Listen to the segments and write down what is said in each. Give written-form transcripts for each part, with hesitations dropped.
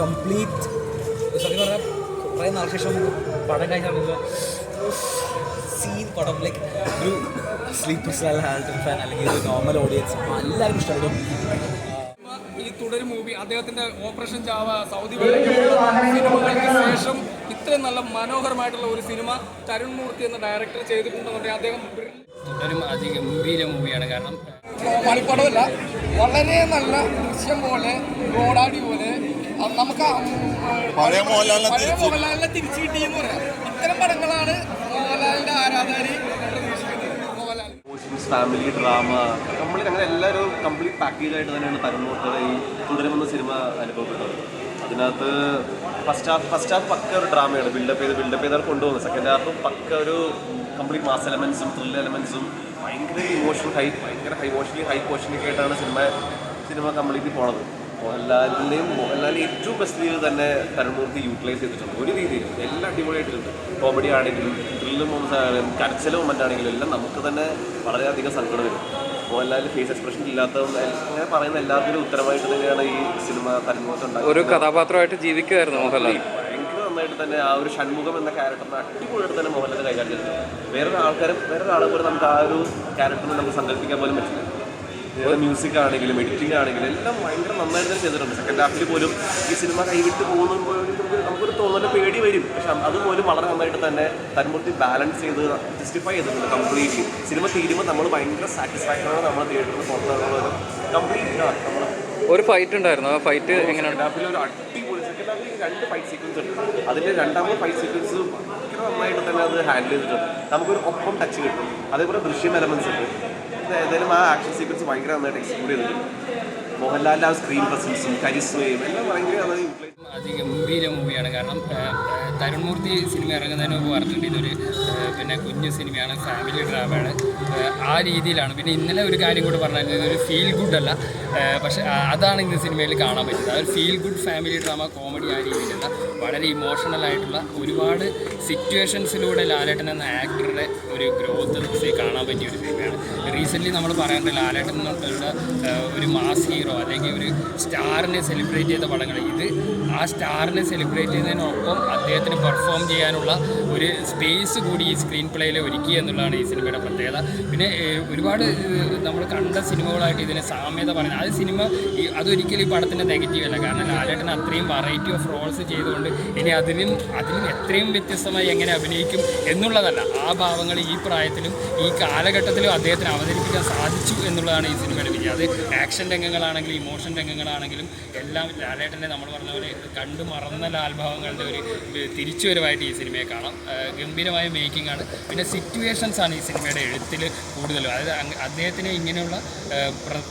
Complete സത്യം പറഞ്ഞാൽ കുറേ നാൾക്ക് ശേഷം പടം കഴിഞ്ഞ സീൻ പടം ലൈക്ക് ഒരു സ്ലീപ്പർ സെൽ ഹാൽട്ടൺ ഫാൻ അല്ലെങ്കിൽ ഒരു നോർമൽ ഓഡിയൻസ് എല്ലാവർക്കും ഇഷ്ടപ്പെടും. ഈ തുടരും മൂവി അദ്ദേഹത്തിന്റെ ഓപ്പറേഷൻ ചാവ സൗദി സിനിമകൾക്ക് ശേഷം ഇത്രയും നല്ല മനോഹരമായിട്ടുള്ള ഒരു സിനിമ തരുൺ മൂർത്തി എന്ന ഡയറക്ടർ ചെയ്തിട്ടുണ്ടെന്നുണ്ടെങ്കിൽ അദ്ദേഹം തുടരും അതിഗംഭീര മൂവിയാണ്. കാരണം മണിപ്പടമല്ല, വളരെ നല്ല ദൃശ്യം പോലെ ഗോഡാടി പോലെ നമുക്ക് പഴയ മോഹൻലാലിനെ തിരിച്ചു കിട്ടിയെന്ന് പറയാം. ഇത്തരം പടങ്ങളാണ് മോഹൻലാലിന്റെ ആരാധകരെ പ്രതീക്ഷിക്കുന്നത്. മോഹൻലാൽ ഫാമിലി ഡ്രാമ കംപ്ലീറ്റ് അങ്ങനെ എല്ലാവരും കംപ്ലീറ്റ് പാക്കേജ് ആയിട്ട് തന്നെയാണ് തരുൺ മൂർത്തിയുടെ ഈ തുടരുമെന്ന സിനിമ അനുഭവപ്പെട്ടത്. അതിനകത്ത് ഫസ്റ്റ് ഹാഫ് പക്ക ഒരു ഡ്രാമയാണ് ബിൽഡപ്പ് ചെയ്താണ് കൊണ്ടുപോകുന്നത്. സെക്കൻഡ് ഹാഫ് പക്ക ഒരു കംപ്ലീറ്റ് മാസ് എലമെൻസും ത്രില്ല് എലമെൻസും ഭയങ്കര ഭയങ്കര ഹൈ പോർഷനൊക്കെ ആയിട്ടാണ് സിനിമ കംപ്ലീറ്റ് പോണത്. മോഹൻലാൽ ഏറ്റവും ബെസ്റ്റ് രീതിയിൽ തന്നെ തരുൺ മൂർത്തി യൂട്ടിലൈസ് ചെയ്തിട്ടുണ്ട്. ഒരു രീതിയിൽ എല്ലാം അടിപൊളിയായിട്ടുണ്ട്. കോമഡി ആണെങ്കിലും ത്രില്ലും കരച്ചിലും മൊമെൻ്റ് ആണെങ്കിലും എല്ലാം നമുക്ക് തന്നെ വളരെയധികം സങ്കടം വരും. മോഹൻലാൽ ഫേസ് എക്സ്പ്രഷൻ ഇല്ലാത്തതുകൊണ്ട് അങ്ങനെ പറയുന്ന എല്ലാത്തിനും ഉത്തരമായിട്ട് തന്നെയാണ് ഈ സിനിമ തരുൺ മൂർത്തി ഉണ്ടായത്. ഒരു കഥാപാത്രമായിട്ട് ജീവിക്കുമായിരുന്നു മോഹൻലാൽ. ഭയങ്കര നന്നായിട്ട് തന്നെ ആ ഒരു ഷൺമുഖം എന്ന ക്യാരക്ടറിനെ അടിപൊളിയായിട്ട് തന്നെ മോഹൻലാൽ കൈകാര്യം ചെയ്തിട്ടുണ്ട്. വേറൊരാളെ പോലും നമുക്ക് ആ ഒരു ക്യാരക്ടറിനെ നമുക്ക് സങ്കല്പിക്കാൻ പോലും പറ്റില്ല. മ്യൂസിക് ആണെങ്കിലും എഡിറ്റിംഗ് ആണെങ്കിലും എല്ലാം ഭയങ്കര നന്നായിട്ട് തന്നെ ചെയ്തിട്ടുണ്ട്. സെക്കൻഡ് ഹാഫിൽ പോലും ഈ സിനിമ കൈവിട്ട് പോകുമ്പോൾ നമുക്കൊരു തോന്നൽ പേടി വരും. പക്ഷെ അതുപോലും വളരെ നന്നായിട്ട് തന്നെ തരുൺ മൂർത്തി ബാലൻസ് ചെയ്ത് ജസ്റ്റിഫൈ ചെയ്തിട്ടുണ്ട് കംപ്ലീറ്റ്ലി. സിനിമ തീരുമ്പോൾ നമ്മൾ ഭയങ്കര സാറ്റിസ്ഫാക്ഷനാണ് നമ്മൾ തിയേറ്ററിൽ പുറത്തിറങ്ങുന്നത്. കംപ്ലീറ്റ് നമ്മൾ ഒരു ഫൈറ്റ് ഉണ്ടായിരുന്നു. ആ ഫൈറ്റ് എങ്ങനെയാണ്? ഹാഫിൽ ഒരു അടിപൊളി സെക്കൻഡ് ഹാഫിൽ 2 ഫൈറ്റ് സീക്വൻസ് ഉണ്ട്. അതിൻ്റെ രണ്ടാമത്തെ ഫൈറ്റ് സീക്വൻസ് ഭയങ്കര നന്നായിട്ട് തന്നെ അത് ഹാൻഡിൽ ചെയ്തിട്ടുണ്ട്. നമുക്കൊരു ഒപ്പം ടച്ച് കിട്ടും. അതേപോലെ ദൃശ്യം എലമെൻസ് ഉണ്ട്. ഏതായാലും ആ ആക്ഷൻ സീക്വൻസ് ഭയങ്കര നന്നായിട്ട് എക്സ്പ്ലോർ ചെയ്തിട്ടുണ്ട്. മോഹൻലാലിൻ്റെ ആ സ്ക്രീൻ പ്രസൻസും കരിസ്മയും എല്ലാം ഭയങ്കര അതിഗംഭീര മൂവിയാണ്. കാരണം തരുൺ മൂർത്തി സിനിമ ഇറങ്ങുന്നതിന് മുമ്പ് പറഞ്ഞിട്ടുണ്ട് ഇതൊരു പിന്നെ കുഞ്ഞു സിനിമയാണ്, ഫാമിലി ഡ്രാമയാണ്, ആ രീതിയിലാണ്. പിന്നെ ഇന്നലെ ഒരു കാര്യം കൂടെ പറഞ്ഞാൽ ഇതൊരു ഫീൽ ഗുഡ് അല്ല, പക്ഷേ അതാണ് ഇന്ന് സിനിമയിൽ കാണാൻ പറ്റുന്നത്. ആ ഒരു feel good family drama comedy ആ രീതിയിലല്ല, വളരെ ഇമോഷണൽ ആയിട്ടുള്ള ഒരുപാട് സിറ്റുവേഷൻസിലൂടെ ലാലേട്ടൻ എന്ന ആക്ടറുടെ ഒരു ഗ്രോത്ത് കാണാൻ പറ്റിയ ഒരു സിനിമയാണ്. റീസെൻ്റ്ലി നമ്മൾ പറയാറുണ്ട് ലാലേട്ടൻ എന്നുള്ള ഒരു മാസ് ഹീറോ അല്ലെങ്കിൽ ഒരു സ്റ്റാറിനെ സെലിബ്രേറ്റ് ചെയ്ത പടങ്ങൾ. ഇത് ആ സ്റ്റാറിനെ സെലിബ്രേറ്റ് ചെയ്യുന്നതിനൊപ്പം അദ്ദേഹത്തിന് പെർഫോം ചെയ്യാനുള്ള ഒരു സ്പേസ് കൂടി ഈ സ്ക്രീൻ പ്ലേയിൽ ഒരുക്കി എന്നുള്ളതാണ് ഈ സിനിമയുടെ പ്രത്യേകത. പിന്നെ ഒരുപാട് നമ്മൾ കണ്ട സിനിമകളായിട്ട് ഇതിനെ സാമ്യത പറയുന്നത് അത് സിനിമ അതൊരിക്കലും ഈ പടത്തിൻ്റെ നെഗറ്റീവ് അല്ല. കാരണം ലാലേട്ടൻ അത്രയും വെറൈറ്റി ഓഫ് റോൾസ് ചെയ്തുകൊണ്ട് ഇനി അതിലും എത്രയും വ്യത്യസ്തമായി എങ്ങനെ അഭിനയിക്കും എന്നുള്ളതല്ല, ആ ഭാവങ്ങൾ ഈ പ്രായത്തിലും ഈ കാലഘട്ടത്തിലും അദ്ദേഹത്തിന് അവതരിപ്പിക്കാൻ സാധിച്ചു എന്നുള്ളതാണ് ഈ സിനിമയുടെ വിജയം. അത് ആക്ഷൻ രംഗങ്ങളാണെങ്കിലും ഇമോഷൻ രംഗങ്ങളാണെങ്കിലും എല്ലാം ലാലേട്ടൻ്റെ നമ്മൾ പറഞ്ഞ പോലെ കണ്ടു മറന്ന ലാൽഭാവങ്ങളുടെ ഒരു തിരിച്ചുവരവായിട്ട് ഈ സിനിമയെ കാണാം. ഗംഭീരമായ മേക്കിംഗ് ആണ്. പിന്നെ സിറ്റുവേഷൻസ് ആണ് ഈ സിനിമയുടെ എഴുത്തിൽ കൂടുതലും. അതായത് അദ്ദേഹത്തിനെ ഇങ്ങനെയുള്ള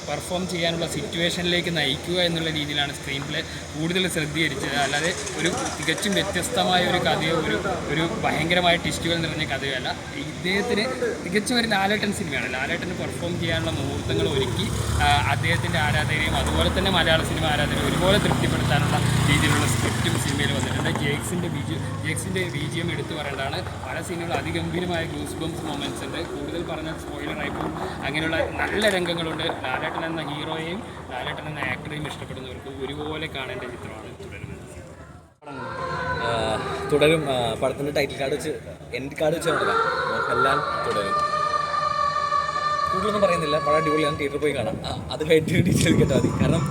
പെർഫോം ചെയ്യാനുള്ള സിറ്റുവേഷനിലേക്ക് നയിക്കുക എന്നുള്ള രീതിയിലാണ് സ്ക്രീൻ പ്ലേ കൂടുതൽ ശ്രദ്ധീകരിച്ചത്. അല്ലാതെ ഒരു തികച്ചും വ്യത്യസ്തമായ ഒരു കഥയോ ഒരു ഭയങ്കരമായ ടിസ്റ്റുകൾ നിറഞ്ഞ കഥയോ അല്ല. ഇദ്ദേഹത്തിന് തികച്ചും ഒരു ലാലേട്ടൻ സിനിമയാണ്. ലാലേട്ടന് പെർഫോം ചെയ്യാനുള്ള മുഹൂർത്തങ്ങൾ ഒരുക്കി അദ്ദേഹത്തിൻ്റെ ആരാധകരെയും അതുപോലെ തന്നെ മലയാള സിനിമ ആരാധകരെയും ഒരുപോലെ തൃപ്തിപ്പെടുത്താനുള്ള രീതിയിലുള്ള സ്ക്രിപ്റ്റും സിനിമയിൽ വന്നിട്ടുണ്ട്. ജേക്സിൻ്റെ BGM എടുത്തു പറയേണ്ടതാണ്. പല സിനിമകളും അതിഗംഭീരമായ ഗൂസ് ബംസ് മൊമെൻറ്റ്സ് ഉണ്ട്. കൂടുതൽ പറഞ്ഞാൽ സ്പോയിലറായി പോകും. അങ്ങനെയുള്ള നല്ല രംഗങ്ങളുണ്ട്. ലാലേട്ടൻ എന്ന ഹീറോയെയും ലാലേട്ടൻ എന്ന ആക്ടറെയും ഇഷ്ടപ്പെടുന്നവർക്ക് ഒരുപോലെ കാണേണ്ട ചിത്രമാണ് തുടരും. പടത്തിൻ്റെ ടൈറ്റിൽ കാർഡ് വെച്ച് എൻഡ് കാർഡ് വെച്ച് നോക്കാം. മോഹൻലാൽ തുടരും. കൂടുതലൊന്നും പറയുന്നില്ല. പടം അടിപൊളിയാണ്. തിയേറ്ററിൽ പോയി കാണാം. അത് കഴിഞ്ഞിട്ട് ഡീറ്റെയിൽ കേട്ടാൽ മതി. കാരണം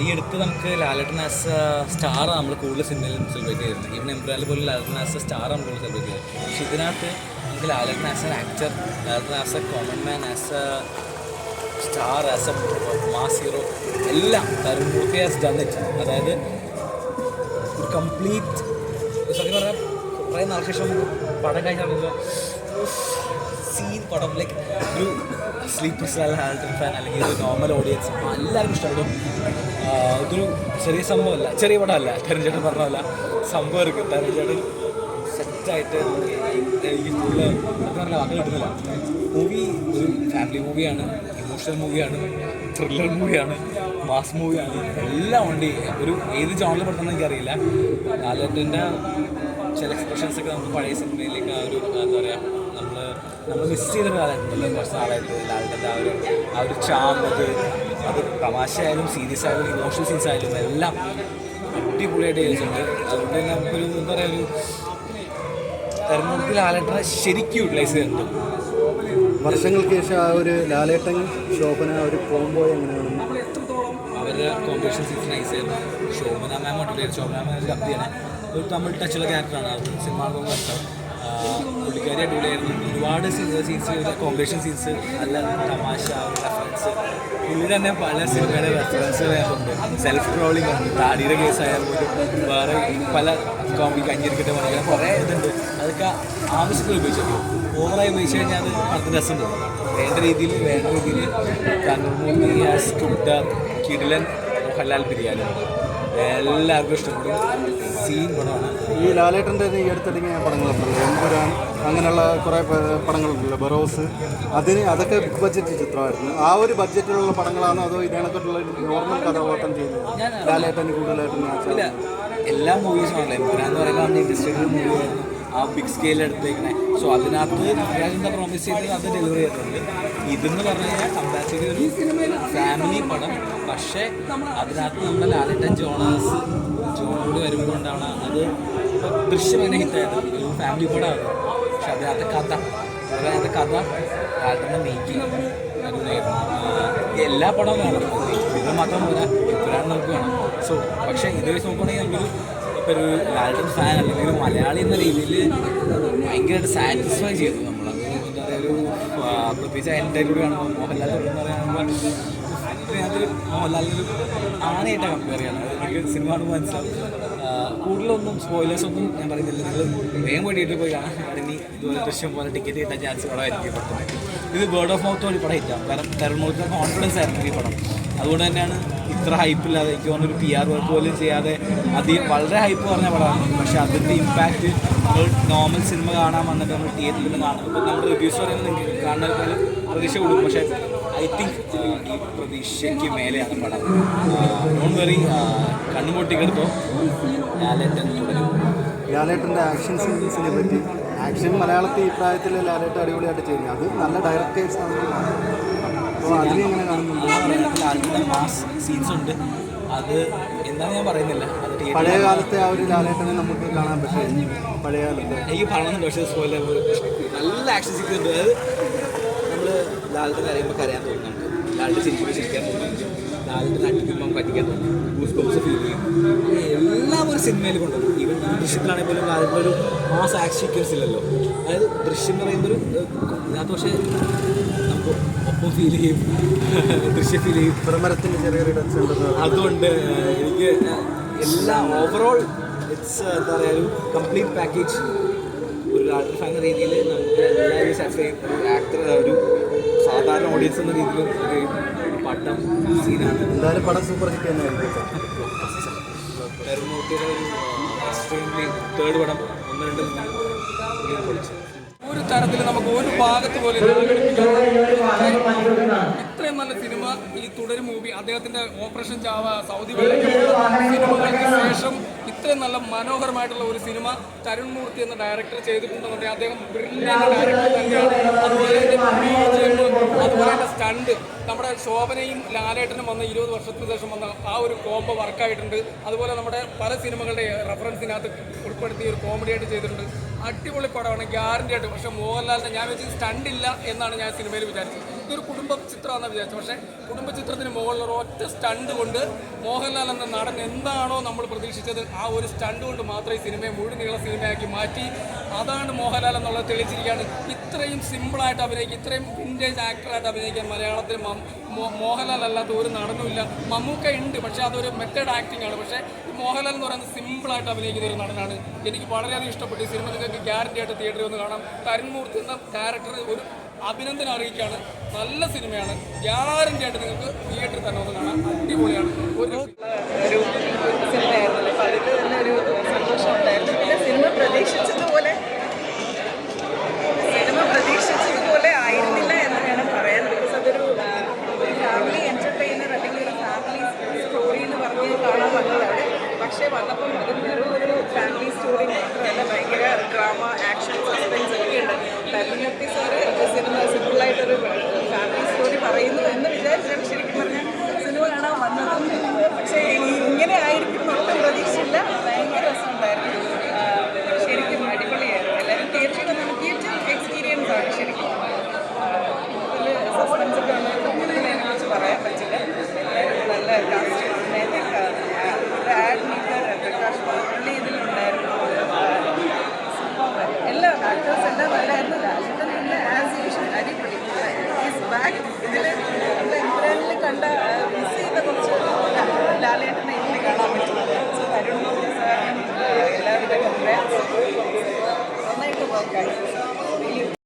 ഈ അടുത്ത് നമുക്ക് ലാലേട്ടൻ ആസ് എ സ്റ്റാർ നമ്മൾ കൂടുതൽ സിനിമയിലും സെലിബ്രേറ്റ് ചെയ്തിരുന്നത്. ഈവൻ എംബ്രാനിൽ പോലും ലാലേട്ടൻ ആസ് എ സ്റ്റാർ നമ്മൾ കൂടുതൽ സെലിബ്രേറ്റ് ചെയ്തത്. പക്ഷേ ഇതിനകത്ത് നമുക്ക് Lalettan as an actor, Lalettan as a common man, as a star, as a mass hero എല്ലാം Tharun Moorthy has done it. അതായത് ഒരു കംപ്ലീറ്റ് സത്യം പറഞ്ഞാൽ കുറേ നാൾക്ക് ശേഷം പടം കഴിഞ്ഞ സീൻ പടം ലൈക്ക് ഒരു സ്ലീപ്പർ സെൽ ഹാൽട്ടൺ ഫാൻ അല്ലെങ്കിൽ ഒരു നോർമൽ ഓഡിയൻസ് എല്ലാവർക്കും ഇഷ്ടപ്പെടും. ഇതൊരു ചെറിയ സംഭവമല്ല, ചെറിയ പടമല്ല. തരുൺ ചേട്ടൻ പറഞ്ഞതല്ല, സംഭവം ഇരിക്കും. തരുൺ ചേട്ടൻ സെറ്റായിട്ട് എനിക്ക് ഫുള്ള് എന്താ പറഞ്ഞാൽ വാക്ക് കിട്ടുന്നില്ല. മൂവി ഒരു ഫാമിലി മൂവിയാണ്, ഇമോഷണൽ മൂവിയാണ്, ത്രില്ലർ മൂവിയാണ്, മാസ് മൂവിയാണ്, എല്ലാം ഉണ്ട്. ഒരു ഏത് ജോണിൽ പെടുത്തുന്ന എനിക്കറിയില്ല. ലാലേട്ടൻ്റെ ചില എക്സ്പ്രഷൻസൊക്കെ നമുക്ക് പഴയ സിനിമയിലേക്ക് ആ ഒരു എന്താ പറയുക നമ്മൾ മിസ് ചെയ്തൊരു കാലഘട്ടമല്ലോ കുറച്ച് നാളായിട്ട്. ലാലേട്ടൻ്റെ ആ ഒരു ചാം അത് തമാശ ആയാലും സീരിയസ് ആയാലും ഇമോഷണൽ സീൻസ് ആയാലും എല്ലാം അടിപൊളിയായിട്ട് ചെയ്തിട്ടുണ്ട്. അതുകൊണ്ട് തന്നെ നമുക്കൊരു എന്താ പറയുക, ഒരു തരുൺമൂർത്തി ലാലേട്ടനെ ശരിക്കും യൂട്ടിലൈസ് ചെയ്തിട്ടുണ്ട്. വർഷങ്ങൾക്ക് ശേഷം ആ ഒരു ലാലേട്ടൻ ശോഭന ഒരു കോംബോ എങ്ങനെയാണ്? അവരുടെ കോമ്പറ്റീഷൻ സീസൺ നൈസായിരുന്നു. ശോഭന മാം അടിപൊളിയായിരുന്നു. ശോഭന മാം ഒരു കപ്പിയാണ്, ഒരു തമിഴ് ടച്ചുള്ള ക്യാരക്ടറാണ്. അത് സിനിമ പുള്ളിക്കാരി അടിപൊളിയായിരുന്നു. ഒരുപാട് സീൻസ്, കോമ്പറ്റീഷൻ സീൻസ്, നല്ല തമാശ, റെഫറൻസ്. പുള്ളി തന്നെ പല സിനിമയുടെ റെഫറൻസ് വരുന്നുണ്ട്. സെൽഫ് ട്രോളിംഗ് ഉണ്ട്, താടിയുടെ കേസായാൽ പോലും വേറെ പല കോമഡി കഞ്ഞിരിക്കട്ടെ പറയുക കുറേ ഇതുണ്ട്. അതൊക്കെ ആവശ്യത്തിൽ ഉപയോഗിച്ചു. ഓവറായി ഉപയോഗിച്ച് കഴിഞ്ഞാൽ അത് പത്ത് രസം പോകും. വേണ്ട രീതിയിൽ തരുൺമൂർത്തി ഹാസ് കുക്ക്ഡ് കിടിലൻ മോഹൻലാൽ ബിരിയാണി എല്ലാവർക്കും ഇഷ്ടപ്പെടും. സീൻ പടമാണ്. ഈ ലാലേട്ടൻ്റെ ഈ അടുത്തിടങ്ങിയ പടങ്ങളുണ്ടല്ലോ, എമ്പുരാൻ, അങ്ങനെയുള്ള കുറേ പടങ്ങളുണ്ടല്ലോ, ബറോസ്, അതൊക്കെ ബിഗ് ബഡ്ജറ്റ് ചിത്രമായിരുന്നു. ആ ഒരു ബഡ്ജറ്റിലുള്ള പടങ്ങളാണോ അതോ ഇതിനെക്കുറിച്ചുള്ള നോർമൽ കഥാപാത്രം ചെയ്യുന്നത് ലാലേട്ടന് കൂടുതലായിട്ട്? ഇല്ല, എല്ലാ മൂവീസും ആണല്ലോ. എമ്പുരാൻ എന്ന് പറയുമ്പോൾ അന്ന് ഇൻഡസ്ട്രിയുടെ മൂവിയായിരുന്നു, ആ ബിഗ് സ്കെയിൽ എടുത്തേക്കണേ. സോ അതിനകത്ത് എന്താ പ്രോമിസ് ചെയ്ത് അത് ഡെലിവറി ചെയ്തിട്ടുണ്ട്. ഇതെന്ന് പറഞ്ഞു കഴിഞ്ഞാൽ കമ്പാരിറ്റീവ് ഒരു ഫാമിലി പടം, പക്ഷേ അതിനകത്ത് നമ്മുടെ ലാലേട്ടൻ ജോണോട് വരുമ്പോണ്ടാണ് അത് ദൃശ്യം തന്നെ ഹിറ്റായത്. ഒരു ഫാമിലി പടമാണ്, പക്ഷെ അതിനകത്ത് കഥ ലാലേട്ടൻ്റെ മേക്കിങ് അടിപൊളിയായിരുന്നു. എല്ലാ പടവും വേണം, ഇത് മാത്രം പോരാ, എപ്പോഴാണ് നമുക്ക് വേണം. സോ പക്ഷേ ഇത് വെച്ച് നോക്കുകയാണെങ്കിൽ നമുക്കൊരു ഇപ്പോൾ ഒരു ലാലേട്ടൻ ഫാൻ അല്ലെങ്കിൽ ഒരു മലയാളി എന്ന രീതിയിൽ ഭയങ്കരമായിട്ട് സാറ്റിസ്ഫൈ ചെയ്തു നമ്മൾ. എന്താ പറയുക, ഒരു പ്രത്യേകിച്ച് എൻ്റെ കൂടെ കാണുമ്പോൾ മോഹൻലാൽ എന്ന് പറയുമ്പോൾ അതിനകത്തൊരു മോഹൻലാലിനൊരു ആനയായിട്ടാണ് കമ്പയർ ചെയ്യണം. എനിക്ക് സിനിമ കാണുമ്പോൾ മനസ്സിലാവും. കൂടുതലൊന്നും സ്പോയിലേഴ്സൊന്നും ഞാൻ പറയുന്നില്ല, നിങ്ങൾ വേഗം വേണ്ടിയിട്ട് പോയി കാണാൻ. ഇനി ഇതുപോലെ ദൃശ്യം പോലെ ടിക്കറ്റ് കിട്ടാൻ ചാൻസ് കുറവായിരിക്കും പടത്തിന്. ഇത് വേർഡ് ഓഫ് മൗത്ത് വഴി പടം ഹിറ്റാണ്. കാരണം തരുൺമൂർത്തിയുടെ കോൺഫിഡൻസ് ആയിരുന്നു ഈ പടം. അതുകൊണ്ട് തന്നെയാണ് ഇത്ര ഹൈപ്പില്ലാതെ, എനിക്ക് തോന്നുന്നു ഒരു PR വർക്ക് പോലും ചെയ്യാതെ വളരെ ഹൈപ്പ് പറഞ്ഞ പടമാണ്. പക്ഷേ അതിൻ്റെ ഇമ്പാക്റ്റ് നമ്മൾ നോർമൽ സിനിമ കാണാൻ വന്നിട്ട് നമ്മൾ തിയേറ്ററിൽ കാണും. ഇപ്പോൾ നമ്മൾ റിവ്യൂസ് പറയുന്നത് കാണുന്നതിൽ പ്രതീക്ഷ കൊടുക്കും. പക്ഷേ ഐ തിങ്ക് ഈ പ്രതീക്ഷയ്ക്ക് മേലെയാണ് പടം. ഡോണ്ട് വെറി, കണ്ണുമൊട്ടിക്കെടുത്തോ, ലാലേട്ടൻ തുടരും. ലാലേട്ടൻ്റെ ആക്ഷൻ സീൻസിനെ പറ്റി, ആക്ഷൻ മലയാളത്തിൽ ഈ പ്രായത്തിൽ ലാലേട്ടൻ അടിപൊളിയായിട്ട് ചെയ്യുന്നത്, അത് നല്ല ഡയറക്ടേഴ്സ് ആണ്. അപ്പോൾ അതിനെങ്ങനെ കാണുന്നുണ്ട്? ലാലേട്ടൻ്റെ മാസ് സീൻസ് ഉണ്ട്. അത് എന്താണെന്ന് ഞാൻ പറയുന്നില്ല. അത് പഴയ കാലത്തെ ആ ഒരു ലാലേട്ടനെ നമുക്ക് കാണാൻ പറ്റും. പഴയ കാലത്ത് എനിക്ക് പറയുന്നുണ്ട്, പക്ഷേ സ്പോയിലർ നല്ല ആക്ഷൻ സീക്വൻസ് ഉണ്ട്. അത് നമ്മൾ ലാലേട്ടൻ അറിയുമ്പോൾ കരയാൻ തോന്നുന്നുണ്ട്, ലാലേട്ടൻ ചിരിക്കാൻ തോന്നുന്നുണ്ട്, ലാലേട്ടൻ അടിക്കുമ്പോൾ പഠിക്കാൻ തോന്നുന്നു, ഗൂസ് ബംസ് ഫീൽ ചെയ്യും. എല്ലാം ഒരു സിനിമയിൽ കൊണ്ടുവരും. ഈവൻ ദൃശ്യത്തിലാണെങ്കിൽ പോലും ലാലേട്ടൻ ഒരു മാസ് ആക്ഷൻ സീക്വൻസ് ഇല്ലല്ലോ. അതായത് ദൃശ്യം എന്ന് പറയുമ്പോൾ ഒരു ഇതിനകത്ത് പക്ഷേ നമുക്ക് ഒപ്പം ഫീൽ ചെയ്യും, ദൃശ്യം ഫീൽ ചെയ്യും, പ്രമരത്തിൻ്റെ ചെറിയൊരു ടച്ച് ഉണ്ടെന്ന്. അതുകൊണ്ട് എനിക്ക് എല്ലാം ഓവറോൾ ഇറ്റ്സ് എന്താ പറയുക, ഒരു കംപ്ലീറ്റ് പാക്കേജ്. ഒരു ലാലേട്ടൻ ഫാൻ എന്ന രീതിയിൽ നമുക്ക് എല്ലാവരും സാറ്റിസ്ഫൈ ചെയ്യും. ഒരു ആക്ടർ, ഒരു സാധാരണ ഓഡിയൻസ് എന്ന രീതിയിൽ ഒരു പട്ടം സീനാണ്. എന്തായാലും പടം സൂപ്പർ ഹിറ്റ് തന്നെ ആയിരിക്കും. തരുൺമൂർത്തിയുടെ ഒരു എക്സ്ട്രീംലി തേർഡ് പടം 1-2 പൊളിച്ചു. ഒരു തരത്തിൽ നമുക്ക് ഒരു ഭാഗത്ത് പോലും ഇത്രയും നല്ല സിനിമ ഈ തുടരും മൂവി, അദ്ദേഹത്തിന്റെ ഓപ്പറേഷൻ ചാവ, സൗദി സിനിമകൾക്ക് ശേഷം ഇത്രയും നല്ല മനോഹരമായിട്ടുള്ള ഒരു സിനിമ തരുൺമൂർത്തി എന്ന ഡയറക്ടർ ചെയ്തിട്ടുണ്ടെന്നുണ്ടെങ്കിൽ അദ്ദേഹം ബ്രില്യന്റ് ഡയറക്ടർ തന്നെയാണ്. അതുപോലെ അതുപോലെ സ്റ്റണ്ട്, നമ്മുടെ ശോഭനയും ലാലേട്ടനും വന്ന 20 വർഷത്തിന് ശേഷം വന്ന ആ ഒരു കോംബോ വർക്കായിട്ടുണ്ട്. അതുപോലെ നമ്മുടെ പല സിനിമകളുടെ റെഫറൻസിനകത്ത് ഉൾപ്പെടുത്തി ഒരു കോമഡി ആയിട്ട് ചെയ്തിട്ടുണ്ട്. അടിപൊളി പടമാണ്, ഗ്യാരണ്ടി ആയിട്ട്. പക്ഷേ മോഹൻലാലിൻ്റെ ഞാൻ വെച്ച് സ്റ്റണ്ട് ഇല്ല എന്നാണ് ഞാൻ സിനിമയിൽ വിചാരിച്ചത്. ഇതൊരു കുടുംബ ചിത്രമാണെന്ന് വിചാരിച്ചത്. പക്ഷേ കുടുംബ ചിത്രത്തിന് മുകളിൽ ഒറ്റ സ്റ്റണ്ട് കൊണ്ട് മോഹൻലാൽ എന്ന നടൻ എന്താണോ നമ്മൾ പ്രതീക്ഷിച്ചത് ആ ഒരു സ്റ്റണ്ട് കൊണ്ട് മാത്രമേ സിനിമയെ മുഴുവൻ നീള സിനിമയാക്കി മാറ്റി. അതാണ് മോഹൻലാൽ എന്നുള്ളത് തെളിയിച്ചിരിക്കുകയാണ്. ഇത്രയും സിമ്പിളായിട്ട് അഭിനയിക്കുക, ഇത്രയും വിൻറ്റേജ് ആക്ടറായിട്ട് അഭിനയിക്കാൻ മലയാളത്തിൽ മോഹൻലാൽ അല്ലാത്ത ഒരു നടനുമില്ല. മമ്മൂക്ക ഉണ്ട്, പക്ഷേ അതൊരു മെത്തേഡ് ആക്ടിംഗ് ആണ്. പക്ഷേ മോഹൻലാൽ എന്ന് പറയുന്നത് സിമ്പിളായിട്ട് അഭിനയിക്കുന്ന ഒരു നടനാണ്. എനിക്ക് വളരെയധികം ഇഷ്ടപ്പെട്ടു. ഈ സിനിമ നിങ്ങൾക്ക് ഗ്യാരണ്ടി ആയിട്ട് തിയേറ്ററിൽ വന്ന് കാണാം. തരുൺമൂർത്തി എന്ന ഡയറക്ടർ ഒരു അഭിനന്ദനം അറിയിക്കുകയാണ്. നല്ല സിനിമയാണ്, ഗ്യാരണ്ടി ആയിട്ട് നിങ്ങൾക്ക് തിയേറ്ററിൽ തന്നെ ഒന്ന് കാണാം. അടിപൊളിയാണ്. ഒരു സിനിമയായിരുന്നല്ലോ, അപ്പോൾ അതിൽ തന്നെ ഒരു സന്തോഷം ഉണ്ടായിരുന്നു. പിന്നെ സിനിമ പ്രതീക്ഷിച്ചതുപോലെ ആയിരുന്നില്ല എന്ന് വേണം പറയാൻ. ബിക്കോസ് അതൊരു ഫാമിലി എൻ്റർടൈനർ അല്ലെങ്കിൽ ഒരു ഫാമിലി സ്റ്റോറി എന്ന് പറഞ്ഞ് കാണാൻ വന്നതാണ്. പക്ഷേ വന്നപ്പം അത് വെറും ഒരു ഫാമിലി സ്റ്റോറി മാത്രമല്ല, ഭയങ്കര ഡ്രാമ, ആക്ഷൻ, സസ്പെൻസ് ഒക്കെ ഉണ്ട്. തരുൺമൂർത്തി സാറ് സിനിമ സിമ്പിളായിട്ടൊരു ഫാമിലി സ്റ്റോറി പറയുന്നു എന്ന് വിചാരിച്ചാണ് ശരിക്കും പറഞ്ഞാൽ സിനിമ കാണാൻ വന്നതും. പക്ഷേ ഇങ്ങനെ ആയിരിക്കും ഒട്ടും പ്രതീക്ഷ guys.